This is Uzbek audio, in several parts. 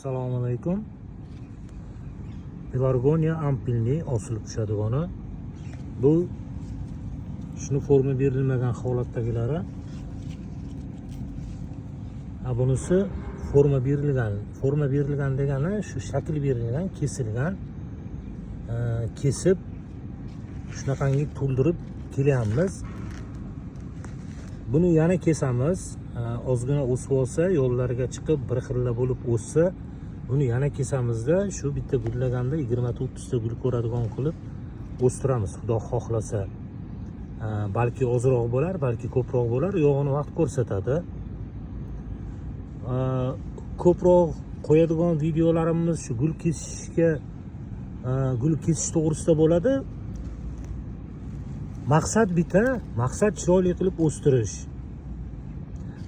Assalomu alaykum. Pelargoniya ampilli osilib tushadigani. Bu shuni forma berilmagan holatdagilari. Bunisi forma berilgan. Forma berilgan degani shu shakl berilgan, kesilgan. Kesib shunaqangi to'ldirib kelyapmiz. Buni yana kesamiz. Ozgina o'sib olsa, yo'llariga chiqib bir xilla bo'lib o'ssa, buni yana kesamizda shu bitta gullaganda 20-30 ta gul ko'radigan qilib o'stiramiz, xudo xohlasa. Balki ozroq bo'lar, balki ko'proq bo'lar, yo'g'ini vaqt ko'rsatadi. Ko'proq qo'yadigan videolarimiz shu gul kesish to'g'risida bo'ladi. Maqsad bitta, maqsad chiroyli qilib o'stirish.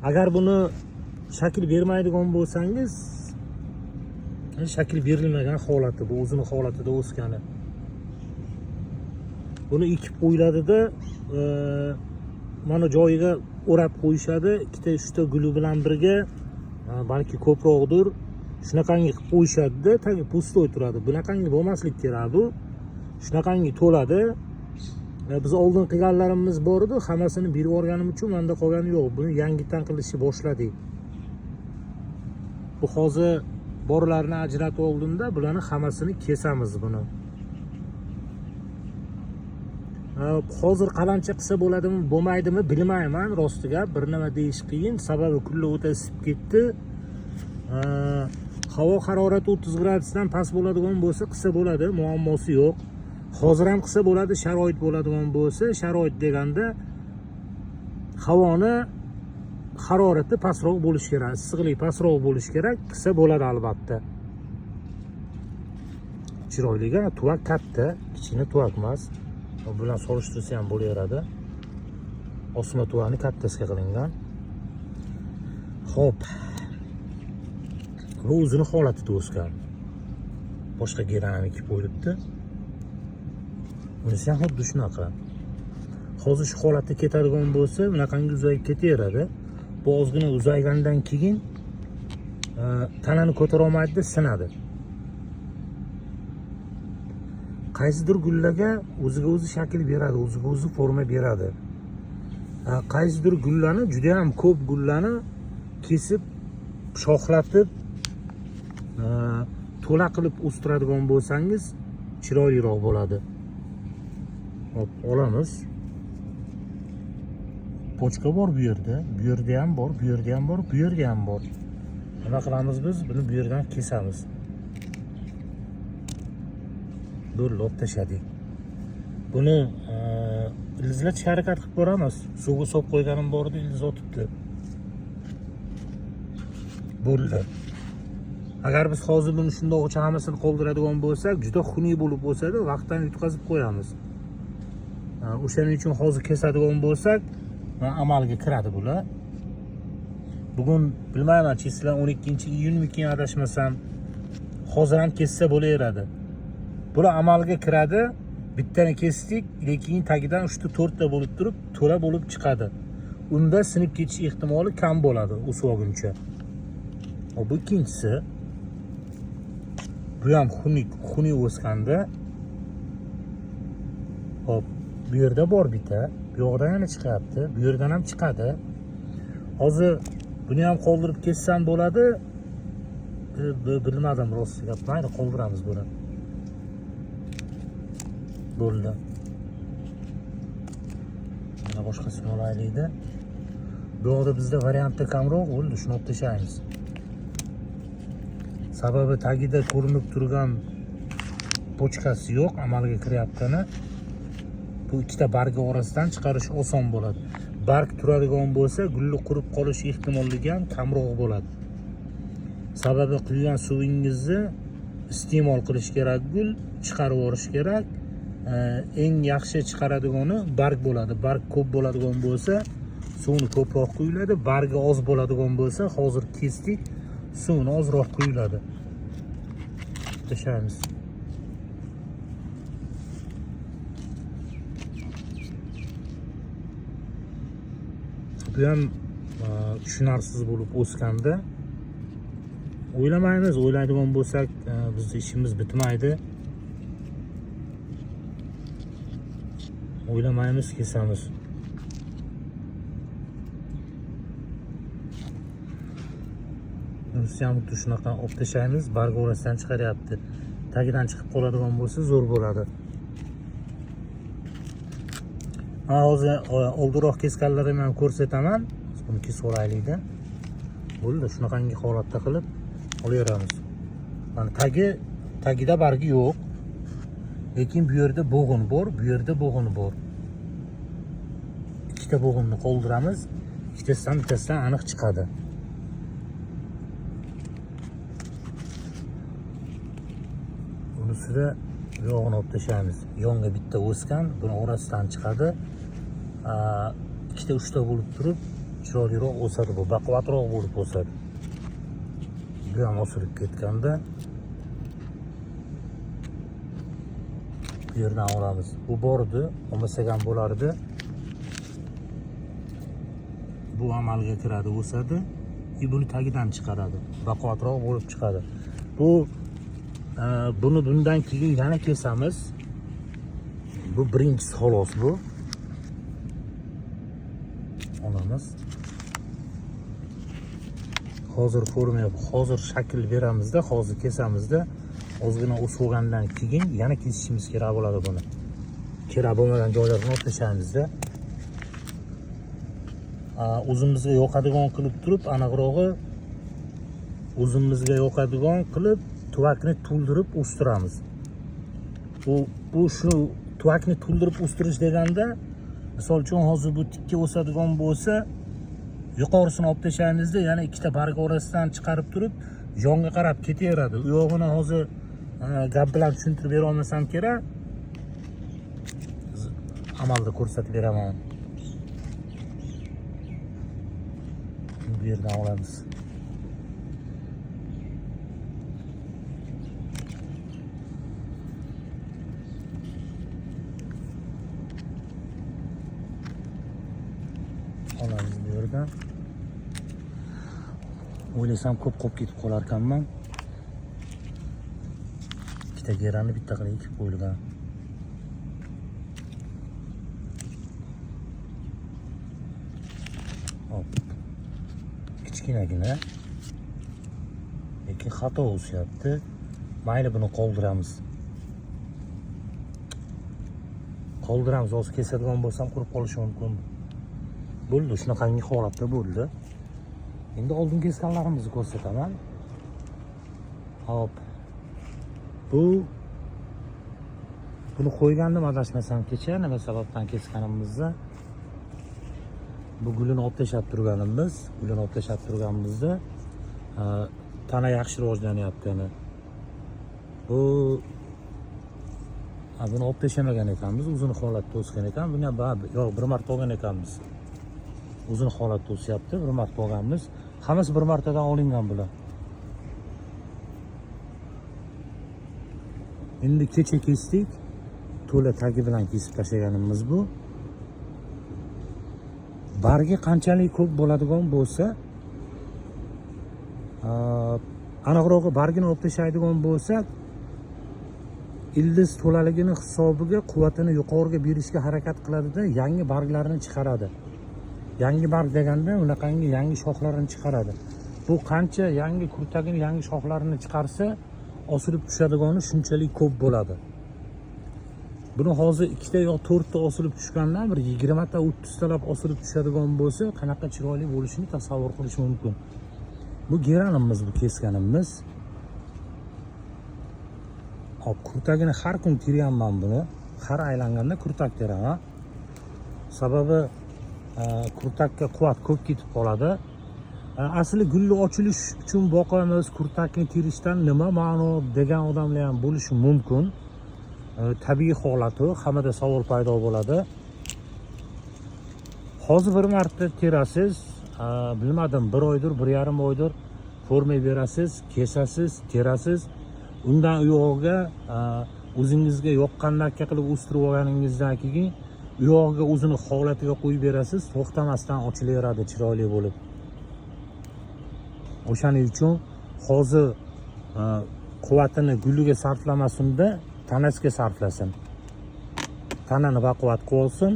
Agar buni shakl bermaydigan bo'lsangiz, shakl berilmagan holati, bu o'zini holatida o'sgani. Buni ekib qo'yiladi-da, mana joyiga o'rab qo'yishadi, ikkita uchta guli bilan birga, balki ko'proqdir, shunaqangi qilib qo'yishadi-da, tagi pustoy turadi. Bunaqangi bo'lmaslik kerak bu. Shunaqangi to'ladi. Biz oldin qilganlarimiz bor edi, hammasini berib yuborganim uchun menda qolgani yo'q. Buni yangitdan qilishni boshladik. Bu hozir borlarni ajratib oldimda, bularni hammasini kesamiz buni. Hozir qalancha qilsa bo'ladimi, bo'lmaydimi bilmayman, rostiga bir nima deyish qiyin, sababi kunlar o'ta isib ketdi. Havo harorati 30 gradusdan past bo'ladigan bo'lsa, qilsa bo'ladi, muammosi yo'q. Hozir ham qilsa bo'ladi, sharoit bo'ladigan bo'lsa, sharoit deganda havoni harorati pastroq bo'lishi kerak, issiqlik pastroq bo'lishi kerak, qilsa bo'ladi albatta. Chiroyliga tuvak katta, kichkina tuvak emas. Bu bilan solishtirsa ham bo'laveradi. Osma tuvakni kattasiga qilingan. Xo'p. Bu o'zini holatida o'sgan. Boshqa geraniki ekib qo'yilibdi. Bunisi ham xuddi shunaqa. Hozir shu holatda ketadigan bo'lsa, bunaqangi uzayib ketaveradi. Bu ozgina uzaygandan keyin tanani ko'tara olmaydi, sinadi. Qaysidir gullarga o'ziga o'zi shakl beradi, o'ziga o'zi forma beradi. Qaysidir gullarni, juda ham ko'p gullarni kesib, shoxlatib, to'la qilib o'stiradigan bo'lsangiz, chiroyliroq bo'ladi. Hop, olamiz. Pochka bor bu yerda. Bu yerda ham bor, bu yerda ham bor, bu yerda ham bor. Nima qilamiz biz? Buni bu yerdan kesamiz. Do'llab tashladik. Buni ilizlatishga harakat qilib ko'ramiz. Suvga solib qo'yganim bor edi, iliz o'tibdi. Bo'ldi. Agar biz hozir buni shundoqcha hammasini qoldiradigan bo'lsak, juda xunuk bo'lib o'sadi, vaqtdan yutqazib qo'yamiz. O'shaning uchun hozir kesadigan bo'lsak, amalga kiradi bular. Bugun bilmayman, chislar 12-iyunmikin adashmasam, hozir ham kessa bo'laveradi. Bular amalga kiradi. Bittani kesdik, lekin tagidan 3-4 ta bo'lib turib, to'la bo'lib chiqadi. Unda sinib ketish ehtimoli kam bo'ladi o'sib olguncha. Bu ikkinchisi. Bu ham xunuk o'sganda. Hop, bu yerda bor bitta, bu yoqdan ham chiqyapti, bu yerdan ham chiqadi. Hozir buni ham qoldirib kessam bo'ladi. Bilmadim rost gap, mayli qoldiramiz buni. Bo'ldi. Mana boshqasini olaylik-da. Bu yoqda bizda variantda kamroq bo'ldi, shuni olib tashlaymiz. Sababi tagida ko'rinib turgan pochkasi yo'q, amalga kiryaptini. Bu ikkita bargi orasidan chiqarish oson bo'ladi. Barg turadigan bo'lsa, gulni qurib qolish ehtimolligi ham kamroq bo'ladi. Sababi quygan suvingizni iste'mol qilish kerak, gul chiqarib yuborish kerak. Eng yaxshi chiqaradigani barg bo'ladi. Barg ko'p bo'ladigan bo'lsa, suvni ko'proq quyiladi. Bargi oz bo'ladigan bo'lsa, hozir kesdik, suvni ozroq quyiladi. Tashlaymiz. Bu ham tushunarsiz bo'lib o'sganda o'ylamaymiz, o'ylaydigan bo'lsak bizni ishimiz bitmaydi. O'ylamaymiz, kesamiz. Bunisi ham xuddi shunaqa olib tashlaymiz, bargi orasidan chiqaryapti. Tagidan chiqib qoladigan bo'lsa zo'r bo'ladi. Hozir oldinroq kesganlarimni ham ko'rsataman. Buni kesib olaylik-da. Bo'ldi, shunaqangi holatda qilib olaveramiz. Mana tagida bargi yo'q. Lekin bu yerda bo'g'in bor, bu yerda bo'g'in bor. Ikkita bo'g'inni qoldiramiz. Ikkitasidan aniq chiqadi. Bunisida yog'ini olib tashlaymiz. Yonga bitta o'sgan, buni orasidan chiqadi. Ikkita uchta bo'lib turib, chiroyliroq o'sadi bu, baquvvatroq bo'lib o'sadi. Bu ham osilib ketganda bu yerdan olamiz. Bu bor edi, olmasak ham bo'lardi. Bu amalga kiradi, o'sadi. Buni tagidan chiqaradi, baquvvatroq bo'lib chiqadi. Buni bundan keyin yana kesamiz. Bu birinchisi xolos bu. Olamiz. Hozir hozir shakl beramizda, hozir kesamizda, ozgina o'sib olgandan keyin yana kesishimiz kerak bo'ladi buni. Kerak bo'lmagan joylarini olib tashlaymizda. O'zimizga yoqadigan qilib turib, aniqrog'i o'zimizga yoqadigan qilib tuvakni to'ldirib o'stiramiz. Bu shu tuvakni to'ldirib o'stirish deganda, misol uchun hozir bu tikka o'sadigan bo'lsa, yuqorisini olib tashlaymizda, yana ikkita barg orasidan chiqarib turib, yonga qarab ketaveradi. U yog'ini hozir gap bilan tushuntirib bera olmasam kerak. Amalda ko'rsatib beraman. Bu yerdan olamiz. Olamiz bu yerdan. O'ylasam ko'p ketib qolar ekanman. Ikkita gerani bitta qilib ekib qo'yilgan. Hop. Kichkinagina. Lekin xato o'syapti. Mayli, buni qoldiramiz. Hozir kesadigan bo'lsam qurib qolishi mumkin. Bo'ldi, shunaqangi holatda bo'ldi. Endi oldin kesganlarimizni ko'rsataman. Hop. Buni qo'ygandim adashmasam kecha, nima sababdan kesganimizda. Bu gulini olib tashlab turganimizda, tana yaxshi rivojlanyapti. Buni olib tashlamagan ekanmiz, uzun holatda o'sgan ekan. Buni yo'q, bir marta olgan ekanmiz. Uzun holatda o'syapti, bir marta olganmiz. Hammasi bir martadan olingan bular. Endi kecha kesdik, to'la tagi bilan kesib tashlaganimiz bu. Bargi qanchalik ko'p bo'ladigan bo'lsa, aniqrog'i bargini olib tashlaydigan bo'lsak, ildiz to'laligini hisobiga quvvatini yuqoriga berishga harakat qiladida, yangi barglarni chiqaradi. Yangi barg deganda unaqangi yangi shoxlarini chiqaradi. Bu qancha yangi kurtagini, yangi shoxlarini chiqarsa, osilib tushadigani shunchalik ko'p bo'ladi. Buni hozir 2 ta yo 4 ta osilib tushgandan bir 20 ta 30 talab osilib tushadigan bo'lsa, qanaqa chiroyli bo'lishini tasavvur qilish mumkin. Bu geranimiz, bu kesganimiz. Hop, kurtagini har kun terayman buni. Har aylanganda kurtak teraman. Sababi kurtakka quvvat ko'p ketib qoladi. Asli gulli ochilish uchun boqamiz, kurtakni terishdan nima ma'no degan odamlar ham bo'lishi mumkin. Tabiiy holati, hammada savol paydo bo'ladi. Hozir bir marta terasiz, bilmadim, 1 oydir, 1,5 oydir ko'rmay berasiz, kesasiz, terasiz. Undan u yog'iga o'zingizga yoqqandek qilib o'stirib olganingizdan keyin u yog'iga o'zini holatiga qo'yib berasiz, to'xtamasdan ochilaveradi chiroyli bo'lib. O'shaning uchun hozir quvvatini guliga sarflamasin-da, tanasiga sarflasin. Tanani baquvvat qilib olsin.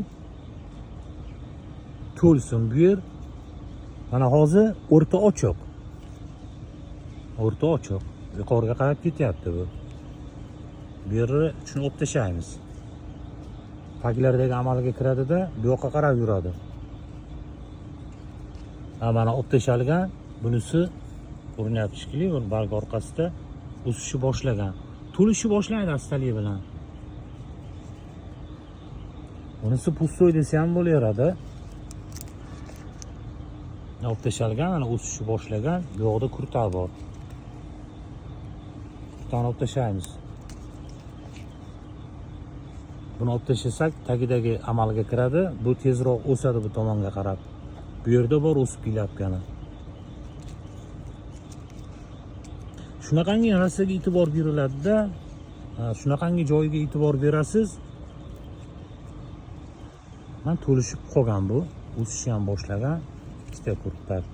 To'lsin bu yer. Mana hozir o'rta ochiq. O'rta ochiq. Yuqoriga qarab ketyapti bu. Bu yerni tushunib tashlaymiz. Taglardagi amaliga kiradi-da, bu yoqqa qarab yuradi. Mana olib tashalgan, bunisi ko'rinyapti shekilli, bu barg orqasida o'sishni boshlagan. To'lishni boshlaydi astalik bilan. Bunisi pustoy desa ham bo'laveradi. Olib tashalgan, mana o'sishni boshlagan, bu yoqda kurta bor. Kurtani olib tashlaymiz. Buni olib tashlasak, tagidagi amalga kiradi, bu tezroq o'sadi bu tomonga qarab. Bu yerda bor o'sib kelyapgani. Shunaqangi narsaga e'tibor beriladi-da, shunaqangi joyiga e'tibor berasiz. Men to'lishib qolgan bu, o'sishni ham boshlagan. 2 ta kurtak,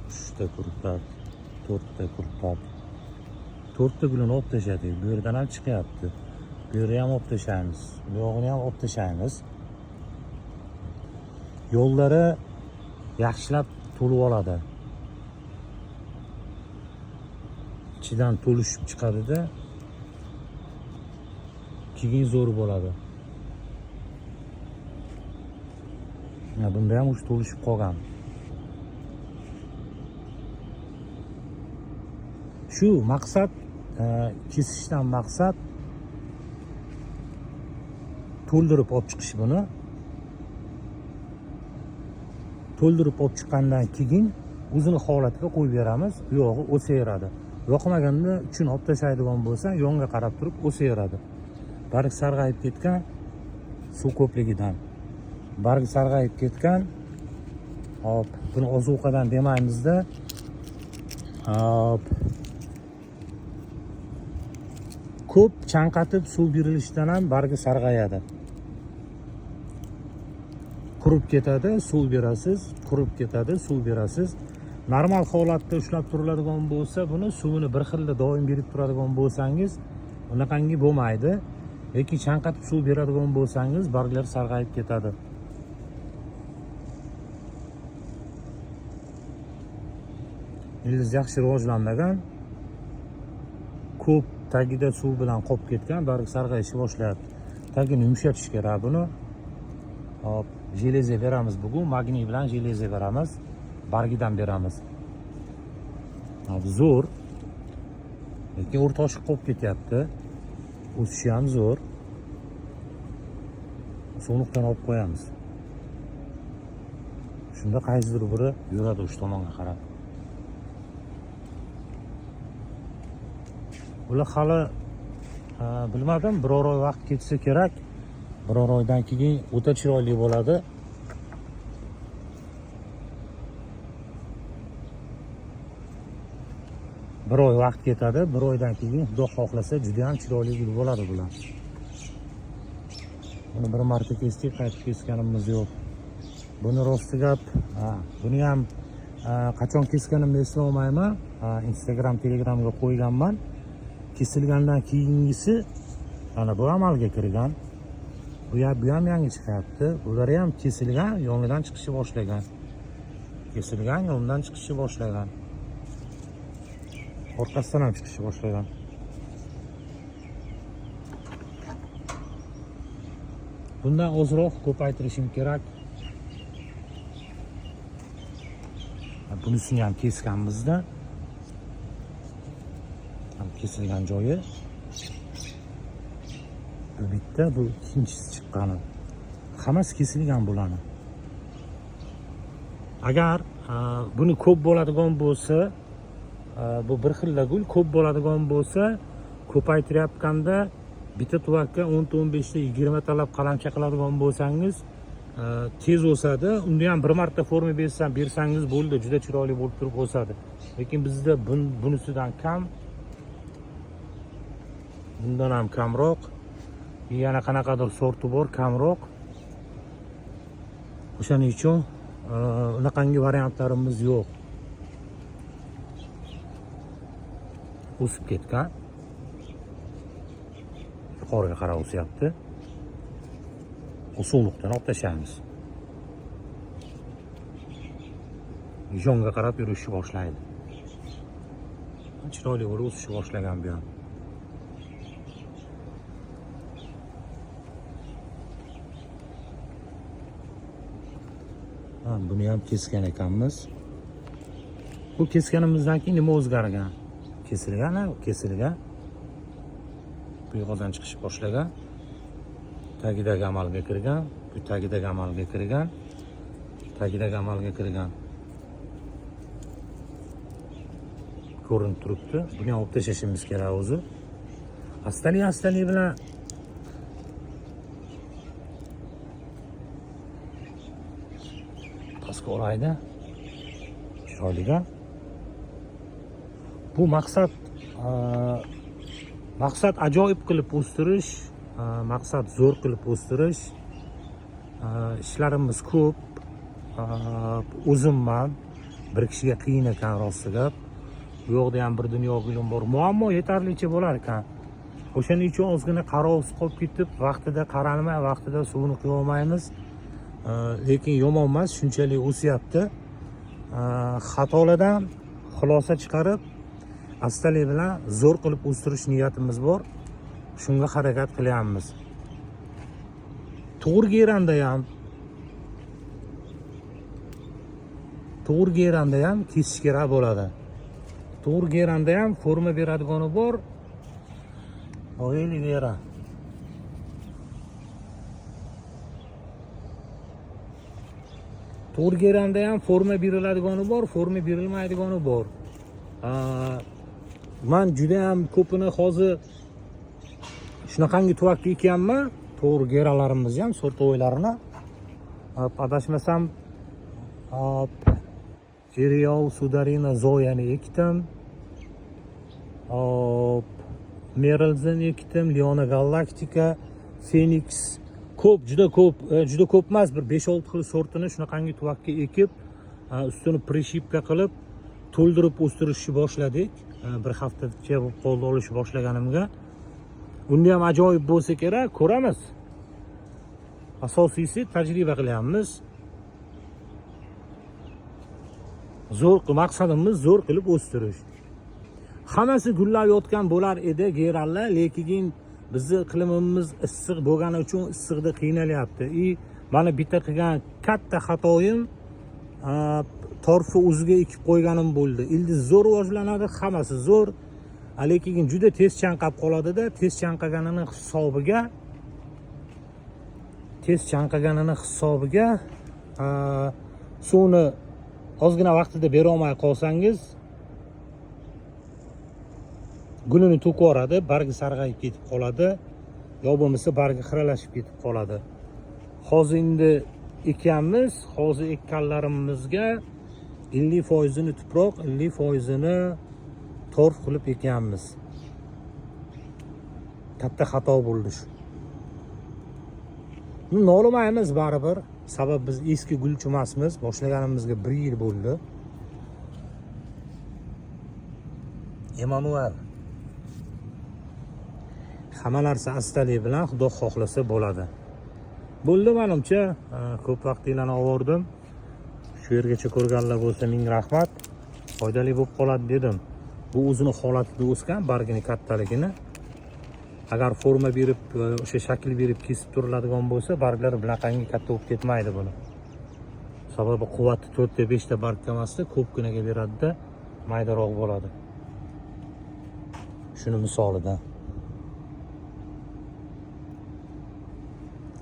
3 ta kurtak, 4 ta kurtak. 4 ta gulini olib tashladik. Bu yerdan ham chiqyapti. Bu yerni ham olib tashlaymiz. Bu yog'ini ham olib tashlaymiz. Yo'llari yaxshilab to'lib oladi. Ichidan to'lishib chiqadi-da, keyin zo'r bo'ladi. Bunda ham o'sha to'lishib qolgan. Shu maqsad, kesishdan maqsad to'ldirib olib chiqish buni. To'ldirib olib chiqqandan keyin o'zini holatiga qo'yib beramiz. Bu yog'i o'saveradi. Yoqmaganda uchun olib tashlaydigan bo'lsa, yonga qarab turib o'saveradi. Barg sarg'ayib ketgan suv ko'pligidan. Barg sarg'ayib ketgan. Hop, buni ozuqadan demaymiz-da. Hop. Ko'p chanqatib suv berilishidan ham bargi sarg'ayadi. Qurib ketadi, suv berasiz, qurib ketadi, suv berasiz. Normal holatda ushlab turiladigan bo'lsa, buni suvini bir xilda doim berib turadigan bo'lsangiz, unaqangi bo'lmaydi. Lekin chanqatib suv beradigan bo'lsangiz, barglar sarg'ayib ketadi. Ildiz yaxshi rivojlanmagan, ko'p tagida suv bilan qolib ketgan, barg sarg'ayishni boshlayapti. Tagini yumshatish kerak buni. Hop, jeleza beramiz bugun, magniy bilan jeleza beramiz. Bargidan beramiz. Zo'r. Lekin o'rta oshiq qolib ketyapti. O'sishi ham zo'r. So'nliqdan olib qo'yamiz. Shunda qaysidir biri yuradi o'sha tomonga qarab. Ular hali bilmadim, biror oy vaqt ketsa kerak. Biror oydan keyin o'ta chiroyli bo'ladi. Bir oy vaqt ketadi, bir oydan keyin Xudo xohlasa juda ham chiroyli gul bo'ladi bular. Buni bir marta kesdik, qaytib kesganimiz yo'q. Buni rosti gap, buni ham qachon kesganimni eslolmayman. Instagram, Telegramga qo'yganman. Kesilgandan keyingisi mana bu amalga kirgan. Bu ham yangi chiqyapti. Bular ham kesilgan, yongidan chiqishni boshlagan. Kesilgan, yondan chiqishni boshlagan. Orqasidan ham chiqishni boshlagan. Bundan ozroq ko'paytirishim kerak. Bunisini ham kesganmizda. Kesilgan joyi. Bu bitta, bu ikkinchisi chiqqani. Hammasi kesilgan bularni. Agar buni ko'p bo'ladigan bo'lsa, bu bir xil gul ko'p bo'ladigan bo'lsa, ko'paytirayotganda bitta tuvakka 10 ta 15 ta 20 talab qalamcha qiladigan bo'lsangiz, tez o'sadi. Unda ham bir marta forma bersangiz bo'ldi, juda chiroyli bo'lib turib o'sadi. Lekin bizda bunisidan kam, bundan ham kamroq, yana qanaqadir sorti bor, kamroq. O'shaning uchun unaqangi variantlarimiz yo'q. o'sib ketgan. Yuqoriga qarab o'syapti. O'suvliqdan olib tashlaymiz. Jonga qarab yurishni boshlaydi. Chiroyli bo'lib o'sishni boshlagan bu ham. Buni ham kesgan ekanmiz. Bu kesganimizdan keyin nima o'zgargan? Kesilgan. Bu yog'dan chiqish boshlagan. Tagidagi amalga kirgan, bu tagidagi amalga kirgan, tagidagi amalga kirgan. Ko'rinib turibdi. Buni olib tashlashimiz kerak o'zi. Astalik bilan pastga olaydi. Chiroyliga. Bu maqsad ajoyib qilib o'stirish, maqsad zo'r qilib o'stirish. Ishlarimiz ko'p. O'zimman bir kishiga qiyin ekan rosti gap. Bu yoqda ham bir dunyo gulum bor. Muammo yetarlicha bo'lar ekan. O'shaning uchun ozgina qarovsiz qolib ketib, vaqtida qaralmay, vaqtida suvini quyib olmaymiz. Lekin yomon emas, shunchalik o'syapti. Xatolardan xulosa chiqarib, astalik bilan zo'r qilib o'stirish niyatimiz bor. Shunga harakat qilyapmiz. To'g'ri geranda ham kesish kerak bo'ladi. To'g'ri geranda ham forma beradigani bor. Oyli vera. To'g'ri geranda ham forma beriladigani bor, forma berilmaydigani bor. Men juda ham ko'pini hozir shunaqangi tuvakka ekanman. To'g'ri geralarimiz ham sorto'ylarini. Adashmasam Erial Sudarina Zoyani ekdim. Merelzen ekdim, Leona Galactica, Phoenix. Juda ko'p emas, bir 5-6 xil sortini shunaqangi tuvakka ekib, ustini prishipka qilib, to'ldirib o'stirishni boshladik. Bir haftacha qo'lda olishni boshlaganimga. Unda ham ajoyib bo'lsa kerak, ko'ramiz. Asosiysi tajriba qilyapmiz. Maqsadimiz zo'r qilib o'stirish. Hammasi gullab yotgan bo'lar edi gerallar, lekin bizni iqlimimiz issiq bo'lgani uchun issiqda qiynalyapti. Mana bitta qilgan katta xatoyim torfni o'ziga ekib qo'yganim bo'ldi. Ildiz zo'r rivojlanadi, hammasi zo'r. Lekin juda tez chanqab qoladi-da, tez chanqaganining hisobiga suvni ozgina vaqtida bera olmay qolsangiz gulini to'kib yuboradi, bargi sarg'ayib ketib qoladi, yo bo'lmasa bargi xiralashib ketib qoladi. Hozir endi ekanmiz, hozir ekkanlarimizga 50% tuproq, 50% torf qilib ekanmiz. Katta xato bo'ldi shu. Nolimaymiz baribir, sabab biz eski gulchi emasmiz, boshlaganimizga 1 yil bo'ldi. Emanuel. Hamma narsa astalik bilan Xudo xohlasa bo'ladi. Bo'ldi menimcha, ko'p vaqtinglarni oldim. Shu yergacha ko'rganlar bo'lsa ming rahmat. Foydali bo'lib qoladi dedim. Bu o'zini holatida o'sgan bargini kattaligini. Agar forma berib, o'sha shakl berib kesib turiladigan bo'lsa, barglar bunaqangi katta bo'lib ketmaydi buni. Sababi quvvati 4 ta 5 ta barg emasda, ko'pginaga beradi-da, maydaroq bo'ladi. Shuni misolida.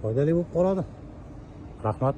Foydali bo'lib qoladi. Rahmat.